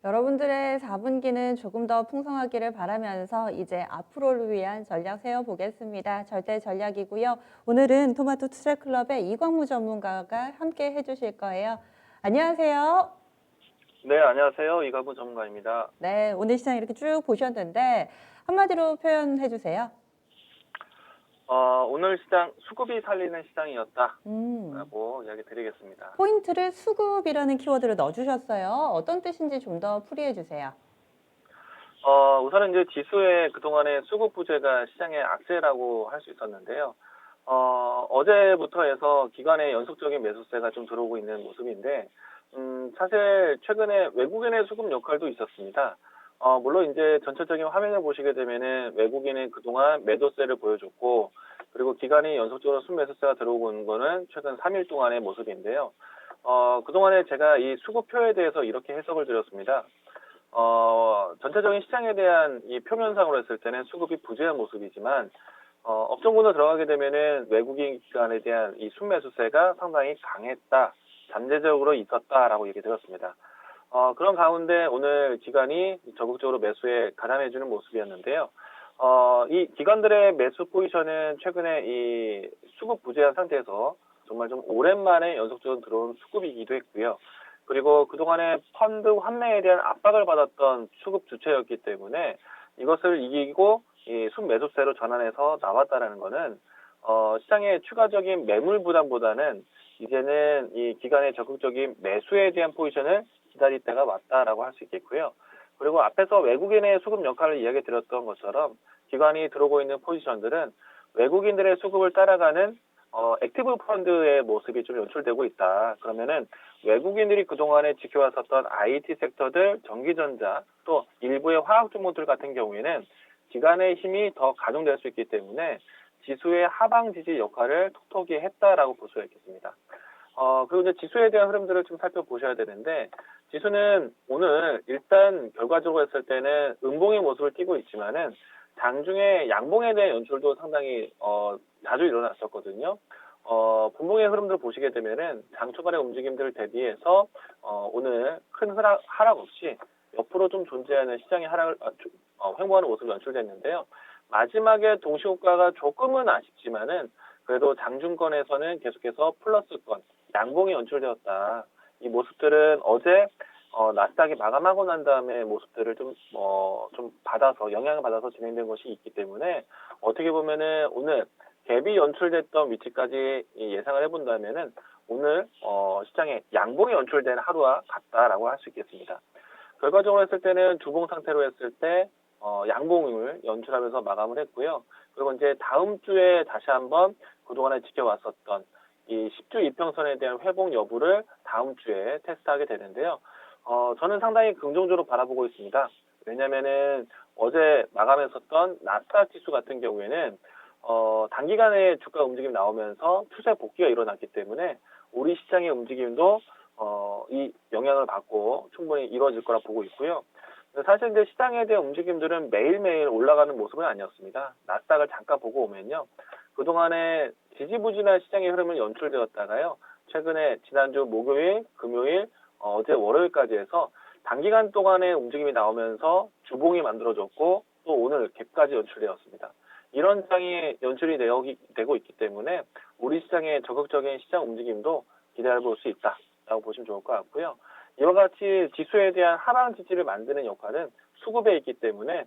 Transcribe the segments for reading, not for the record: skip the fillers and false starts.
여러분들의 4분기는 조금 더 풍성하기를 바라면서 이제 앞으로를 위한 전략 세워보겠습니다. 절대 전략이고요. 오늘은 토마토 투자클럽의 이광무 전문가가 함께 해주실 거예요. 안녕하세요. 네, 안녕하세요. 이가부 전문가입니다. 네, 오늘 시장 이렇게 쭉 보셨는데 한마디로 표현해 주세요. 오늘 시장 수급이 살리는 시장이었다라고 음, 이야기 드리겠습니다. 포인트를 수급이라는 키워드를 넣어주셨어요. 어떤 뜻인지 좀 더 풀이해 주세요. 우선은 이제 지수의 그동안의 수급 부재가 시장의 악재라고 할 수 있었는데요. 어제부터 해서 기관의 연속적인 매수세가 좀 들어오고 있는 모습인데, 사실 최근에 외국인의 수급 역할도 있었습니다. 물론 이제 전체적인 화면을 보시게 되면은 외국인은 그동안 매도세를 보여줬고, 그리고 기관이 연속적으로 순매수세가 들어오고 있는 거는 최근 3일 동안의 모습인데요. 그동안에 제가 이 수급표에 대해서 이렇게 해석을 드렸습니다. 전체적인 시장에 대한 이 표면상으로 했을 때는 수급이 부재한 모습이지만, 업종군으로 들어가게 되면은 외국인 기관에 대한 이 순매수세가 상당히 강했다, 잠재적으로 있었다라고 얘기 드렸습니다. 그런 가운데 오늘 기관이 적극적으로 매수에 가담해주는 모습이었는데요. 이 기관들의 매수 포지션은 최근에 이 수급 부재한 상태에서 정말 좀 오랜만에 연속적으로 들어온 수급이기도 했고요. 그리고 그동안에 펀드 환매에 대한 압박을 받았던 수급 주체였기 때문에 이것을 이기고 이 순매수세로 전환해서 나왔다라는 것은 시장의 추가적인 매물 부담보다는 이제는 이 기관의 적극적인 매수에 대한 포지션을 기다릴 때가 왔다라고 할 수 있겠고요. 그리고 앞에서 외국인의 수급 역할을 이야기 드렸던 것처럼 기관이 들어오고 있는 포지션들은 외국인들의 수급을 따라가는 액티브 펀드의 모습이 좀 연출되고 있다. 그러면은 외국인들이 그동안에 지켜왔었던 IT 섹터들, 전기전자, 또 일부의 화학 종목들 같은 경우에는 기관의 힘이 더 가중될 수 있기 때문에 지수의 하방 지지 역할을 톡톡히 했다라고 볼 수가 있겠습니다. 그리고 이제 지수에 대한 흐름들을 좀 살펴보셔야 되는데, 지수는 오늘 일단 결과적으로 했을 때는 음봉의 모습을 띠고 있지만은 장중에 양봉에 대한 연출도 상당히 자주 일어났었거든요. 분봉의 흐름들을 보시게 되면은 장 초반의 움직임들을 대비해서 오늘 큰 하락 없이 옆으로 좀 존재하는 시장의 하락을 횡보하는 모습이 연출됐는데요. 마지막에 동시호가가 조금은 아쉽지만은 그래도 장중권에서는 계속해서 플러스권, 양봉이 연출되었다. 이 모습들은 어제 나스닥이 마감하고 난 다음에 모습들을 좀 받아서, 영향을 받아서 진행된 것이 있기 때문에 어떻게 보면은 오늘 갭이 연출됐던 위치까지 예상을 해본다면은 오늘 시장에 양봉이 연출된 하루와 같다라고 할 수 있겠습니다. 결과적으로 했을 때는 주봉 상태로 했을 때 양봉을 연출하면서 마감을 했고요. 그리고 이제 다음 주에 다시 한번 그동안에 지켜왔었던 이 10주 이평선에 대한 회복 여부를 다음 주에 테스트하게 되는데요. 저는 상당히 긍정적으로 바라보고 있습니다. 왜냐면은 어제 마감했었던 나스닥 지수 같은 경우에는 단기간에 주가 움직임 나오면서 추세 복귀가 일어났기 때문에 우리 시장의 움직임도 이 영향을 받고 충분히 이루어질 거라 보고 있고요. 사실 이제 시장에 대한 움직임들은 매일매일 올라가는 모습은 아니었습니다. 나스닥을 잠깐 보고 오면요. 그동안에 지지부진한 시장의 흐름을 연출되었다가요. 최근에 지난주 목요일, 금요일, 어제 월요일까지 해서 단기간 동안의 움직임이 나오면서 주봉이 만들어졌고 또 오늘 갭까지 연출되었습니다. 이런 장이 연출이 되고 있기 때문에 우리 시장의 적극적인 시장 움직임도 기대해 볼 수 있다라고 보시면 좋을 것 같고요. 이와 같이 지수에 대한 하방 지지를 만드는 역할은 수급에 있기 때문에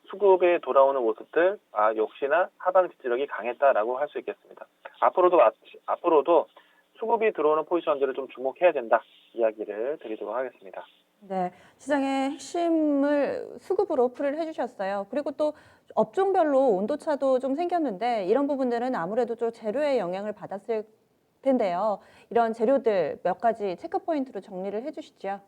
수급에 돌아오는 모습들, 역시나 하방 지지력이 강했다라고 할 수 있겠습니다. 앞으로도 수급이 들어오는 포지션들을 좀 주목해야 된다 이야기를 드리도록 하겠습니다. 네, 시장의 핵심을 수급으로 풀이를 해주셨어요. 그리고 또 업종별로 온도차도 좀 생겼는데 이런 부분들은 아무래도 좀 재료의 영향을 받았을 텐데요. 이런 재료들 몇 가지 체크 포인트로 정리를 해주시죠.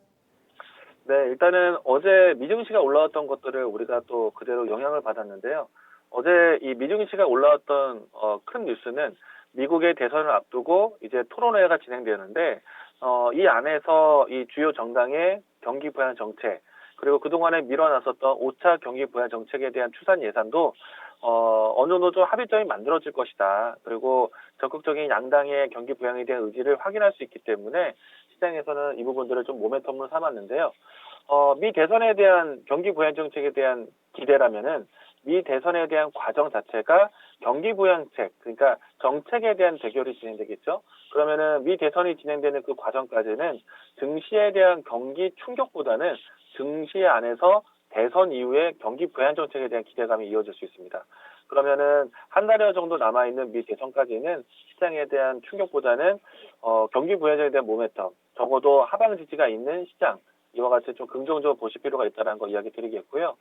네, 일단은 어제 미증시가 올라왔던 것들을 우리가 또 그대로 영향을 받았는데요. 어제 이 미증시가 올라왔던 큰 뉴스는 미국의 대선을 앞두고 이제 토론회가 진행되었는데 이 안에서 이 주요 정당의 경기 부양 정책, 그리고 그동안에 밀어놨었던 5차 경기 부양 정책에 대한 추산 예산도 어느 정도 좀 합의점이 만들어질 것이다. 그리고 적극적인 양당의 경기 부양에 대한 의지를 확인할 수 있기 때문에 시장에서는 이 부분들을 좀 모멘텀으로 삼았는데요. 미 대선에 대한 경기 부양 정책에 대한 기대라면은 미 대선에 대한 과정 자체가 경기 부양책, 그러니까 정책에 대한 대결이 진행되겠죠. 그러면은 미 대선이 진행되는 그 과정까지는 증시에 대한 경기 충격보다는 증시 안에서 대선 이후에 경기 부양 정책에 대한 기대감이 이어질 수 있습니다. 그러면은 한 달여 정도 남아있는 미 대선까지는 시장에 대한 충격보다는 경기 부양에 대한 모멘텀, 적어도 하방 지지가 있는 시장, 이와 같이 좀 긍정적으로 보실 필요가 있다는 거 이야기 드리겠고요.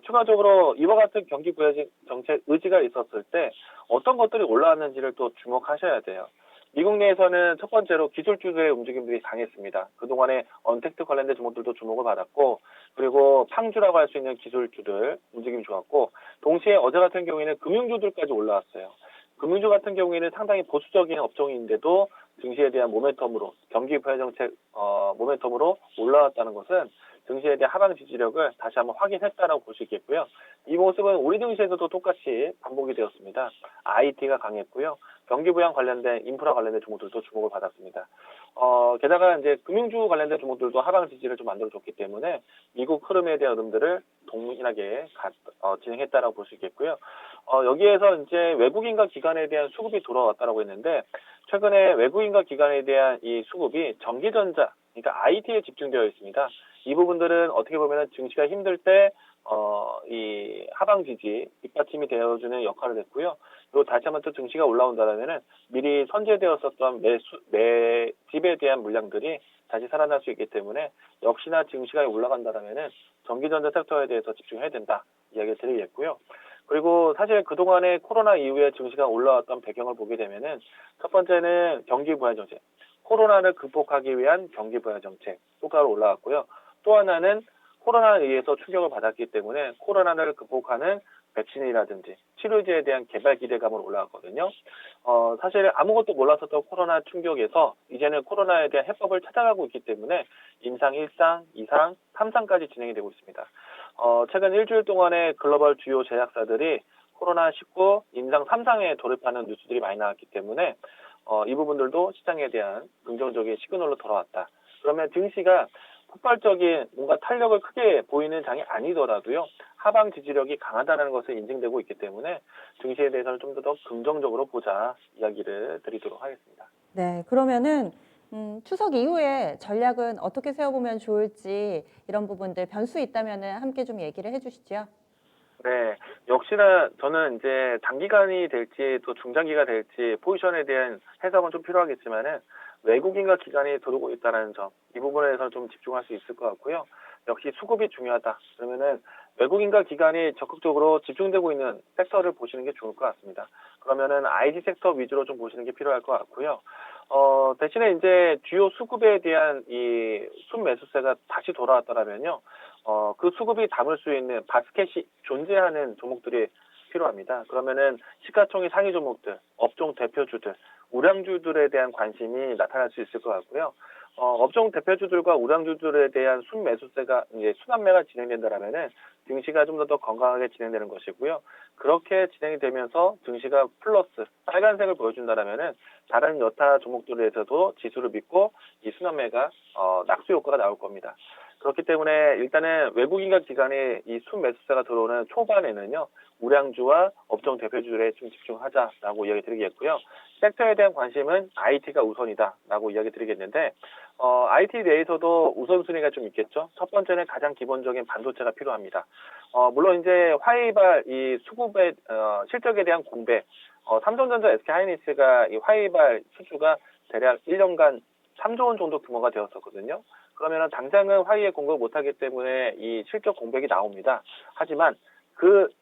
추가적으로 이와 같은 경기 부양 정책 의지가 있었을 때 어떤 것들이 올라왔는지를 또 주목하셔야 돼요. 미국 내에서는 첫 번째로 기술주들의 움직임들이 강했습니다. 그동안에 언택트 관련된 종목들도 주목을 받았고, 그리고 팡주라고 할 수 있는 기술주들 움직임이 좋았고, 동시에 어제 같은 경우에는 금융주들까지 올라왔어요. 금융주 같은 경우에는 상당히 보수적인 업종인데도 증시에 대한 모멘텀으로, 경기 부양 정책 모멘텀으로 올라왔다는 것은 증시에 대한 하방 지지력을 다시 한번 확인했다라고 볼 수 있겠고요. 이 모습은 우리 증시에서도 똑같이 반복이 되었습니다. IT가 강했고요. 경기 부양 관련된 인프라 관련된 종목들도 주목을 받았습니다. 게다가 이제 금융주 관련된 종목들도 하방 지지를 좀 만들어줬기 때문에 미국 흐름에 대한 흐름들을 동일하게 진행했다라고 볼 수 있겠고요. 여기에서 이제 외국인과 기관에 대한 수급이 돌아왔다라고 했는데, 최근에 외국인과 기관에 대한 이 수급이 전기전자, 그러니까 IT에 집중되어 있습니다. 이 부분들은 어떻게 보면 증시가 힘들 때 이 하방 지지 뒷받침이 되어주는 역할을 했고요. 그리고 다시 한번 또 증시가 올라온다면은 미리 선제되었었던 매집에 대한 물량들이 다시 살아날 수 있기 때문에 역시나 증시가 올라간다면은 전기전자 섹터에 대해서 집중해야 된다 이야기를 드리겠고요. 그리고 사실 그동안에 코로나 이후에 증시가 올라왔던 배경을 보게 되면은 첫 번째는 경기 부양 정책, 코로나를 극복하기 위한 경기 부양 정책 효과로 올라왔고요. 또 하나는 코로나에 의해서 충격을 받았기 때문에 코로나를 극복하는 백신이라든지 치료제에 대한 개발 기대감으로 올라왔거든요. 사실 아무것도 몰랐었던 코로나 충격에서 이제는 코로나에 대한 해법을 찾아가고 있기 때문에 임상 1상, 2상, 3상까지 진행이 되고 있습니다. 최근 일주일 동안에 글로벌 주요 제약사들이 코로나19 임상 3상에 돌입하는 뉴스들이 많이 나왔기 때문에 이 부분들도 시장에 대한 긍정적인 시그널로 돌아왔다. 그러면 증시가 폭발적인 뭔가 탄력을 크게 보이는 장이 아니더라도요, 하방 지지력이 강하다는 것을 인증되고 있기 때문에 증시에 대해서는 좀 더 긍정적으로 보자 이야기를 드리도록 하겠습니다. 네, 그러면은 추석 이후에 전략은 어떻게 세워보면 좋을지 이런 부분들 변수 있다면은 함께 좀 얘기를 해주시죠. 네, 역시나 저는 이제 단기간이 될지 또 중장기가 될지 포지션에 대한 해석은 좀 필요하겠지만은 외국인과 기관이 들어오고 있다는 점, 이 부분에 대해서 좀 집중할 수 있을 것 같고요. 역시 수급이 중요하다. 그러면은 외국인과 기관이 적극적으로 집중되고 있는 섹터를 보시는 게 좋을 것 같습니다. 그러면은 IT 섹터 위주로 좀 보시는 게 필요할 것 같고요. 대신에 이제 주요 수급에 대한 이 순매수세가 다시 돌아왔더라면요. 그 수급이 담을 수 있는 바스켓이 존재하는 종목들이 필요합니다. 그러면은 시가총액 상위 종목들, 업종 대표주들, 우량주들에 대한 관심이 나타날 수 있을 것 같고요. 업종 대표주들과 우량주들에 대한 순매수세가 이제 순환매가 진행된다라면은 증시가 좀 더 건강하게 진행되는 것이고요. 그렇게 진행이 되면서 증시가 플러스 빨간색을 보여준다라면은 다른 여타 종목들에서도 지수를 믿고 이 순환매가 낙수 효과가 나올 겁니다. 그렇기 때문에 일단은 외국인과 기관의 이 순매수세가 들어오는 초반에는요, 우량주와 업종 대표주들에 좀 집중하자라고 이야기 드리겠고요. 섹터에 대한 관심은 IT가 우선이다라고 이야기 드리겠는데, IT 내에서도 우선순위가 좀 있겠죠. 첫 번째는 가장 기본적인 반도체가 필요합니다. 물론 이제 화이발 이 수급의 실적에 대한 공백, 삼성전자, SK하이닉스가 이 화이발 수주가 대략 1년간 3조 원 정도 규모가 되었었거든요. 그러면 당장은 화이에 공급을 못하기 때문에 이 실적 공백이 나옵니다. 하지만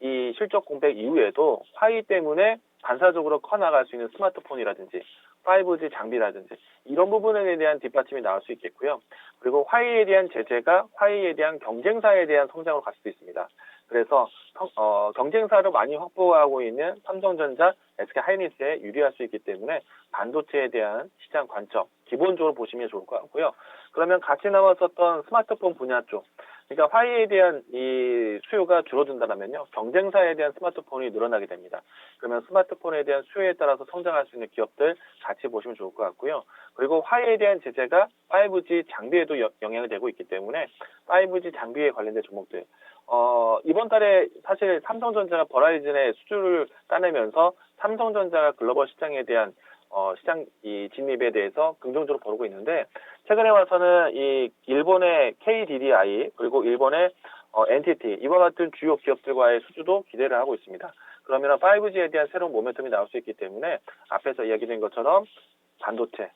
이 실적 공백 이후에도 화이 때문에 반사적으로 커나갈 수 있는 스마트폰이라든지 5G 장비라든지 이런 부분에 대한 뒷받침이 나올 수 있겠고요. 그리고 화이에 대한 제재가 화이에 대한 경쟁사에 대한 성장으로 갈 수도 있습니다. 그래서 경쟁사를 많이 확보하고 있는 삼성전자, SK하이닉스에 유리할 수 있기 때문에 반도체에 대한 시장 관점, 기본적으로 보시면 좋을 것 같고요. 그러면 같이 나왔었던 스마트폰 분야 쪽, 그러니까 화웨이에 대한 이 수요가 줄어든다면요, 경쟁사에 대한 스마트폰이 늘어나게 됩니다. 그러면 스마트폰에 대한 수요에 따라서 성장할 수 있는 기업들 같이 보시면 좋을 것 같고요. 그리고 화웨이에 대한 제재가 5G 장비에도 영향이 되고 있기 때문에 5G 장비에 관련된 종목들, 이번 달에 사실 삼성전자가 버라이즌의 수주를 따내면서 삼성전자가 글로벌 시장에 대한 시장 이 진입에 대해서 긍정적으로 보고 있는데, 최근에 와서는 이 일본의 KDDI 그리고 일본의 NTT 이와 같은 주요 기업들과의 수주도 기대를 하고 있습니다. 그러면 5G에 대한 새로운 모멘텀이 나올 수 있기 때문에 앞에서 이야기된 것처럼 반도체,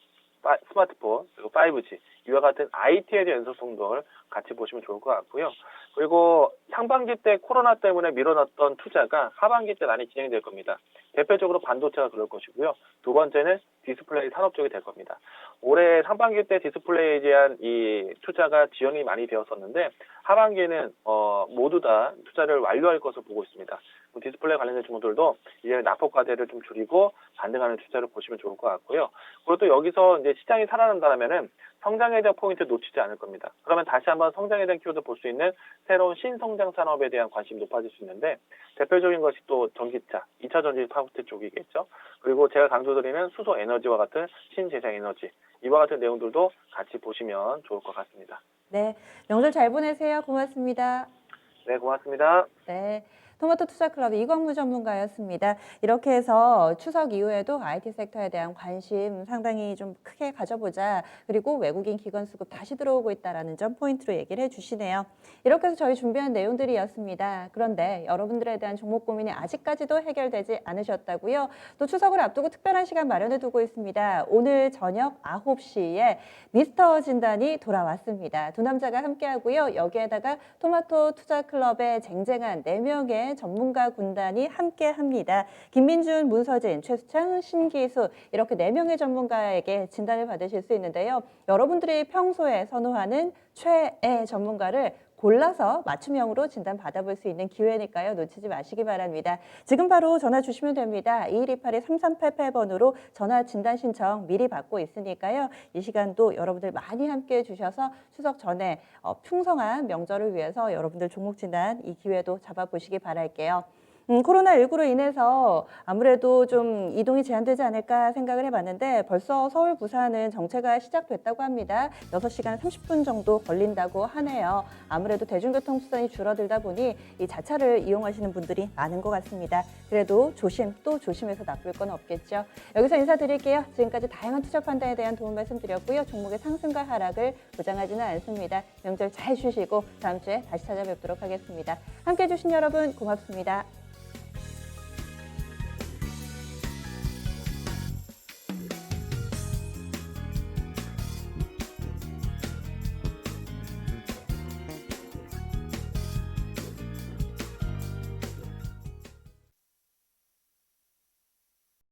스마트폰, 그리고 5G 이와 같은 IT에 대한 연속 성장을 같이 보시면 좋을 것 같고요. 그리고 상반기 때 코로나 때문에 밀어놨던 투자가 하반기 때 많이 진행될 겁니다. 대표적으로 반도체가 그럴 것이고요. 두 번째는 디스플레이 산업 쪽이 될 겁니다. 올해 상반기 때 디스플레이에 대한 이 투자가 지연이 많이 되었었는데, 하반기에는 모두 다 투자를 완료할 것으로 보고 있습니다. 디스플레이 관련된 종목들도 이제 낙폭 과대를 좀 줄이고 반등하는 투자를 보시면 좋을 것 같고요. 그리고 또 여기서 이제 시장이 살아난다면은 성장에 대한 포인트 놓치지 않을 겁니다. 그러면 다시 한번 성장에 대한 키워드 볼 수 있는 새로운 신성장 산업에 대한 관심이 높아질 수 있는데, 대표적인 것이 또 전기차, 2차 전지 파워트 쪽이겠죠. 그리고 제가 강조드리는 수소 에너지와 같은 신재생 에너지, 이와 같은 내용들도 같이 보시면 좋을 것 같습니다. 네, 명절 잘 보내세요. 고맙습니다. 네, 고맙습니다. 네. 토마토 투자클럽 이광무 전문가였습니다. 이렇게 해서 추석 이후에도 IT 섹터에 대한 관심 상당히 좀 크게 가져보자. 그리고 외국인 기관 수급 다시 들어오고 있다는 점 포인트로 얘기를 해주시네요. 이렇게 해서 저희 준비한 내용들이었습니다. 그런데 여러분들에 대한 종목 고민이 아직까지도 해결되지 않으셨다고요? 또 추석을 앞두고 특별한 시간 마련해 두고 있습니다. 오늘 저녁 9시에 미스터 진단이 돌아왔습니다. 두 남자가 함께하고요. 여기에다가 토마토 투자클럽의 쟁쟁한 4명의 전문가 군단이 함께합니다. 김민준, 문서진, 최수창, 신기수 이렇게 4명의 전문가에게 진단을 받으실 수 있는데요. 여러분들이 평소에 선호하는 최애 전문가를 골라서 맞춤형으로 진단 받아볼 수 있는 기회니까요. 놓치지 마시기 바랍니다. 지금 바로 전화 주시면 됩니다. 2128-3388번으로 전화 진단 신청 미리 받고 있으니까요. 이 시간도 여러분들 많이 함께해 주셔서 추석 전에 풍성한 명절을 위해서 여러분들 종목 진단 이 기회도 잡아보시기 바랄게요. 코로나19로 인해서 아무래도 좀 이동이 제한되지 않을까 생각을 해봤는데 벌써 서울, 부산은 정체가 시작됐다고 합니다. 6시간 30분 정도 걸린다고 하네요. 아무래도 대중교통 수단이 줄어들다 보니 이 자차를 이용하시는 분들이 많은 것 같습니다. 그래도 조심 또 조심해서 나쁠 건 없겠죠. 여기서 인사드릴게요. 지금까지 다양한 투자 판단에 대한 도움 말씀드렸고요. 종목의 상승과 하락을 보장하지는 않습니다. 명절 잘 쉬시고 다음 주에 다시 찾아뵙도록 하겠습니다. 함께해 주신 여러분 고맙습니다.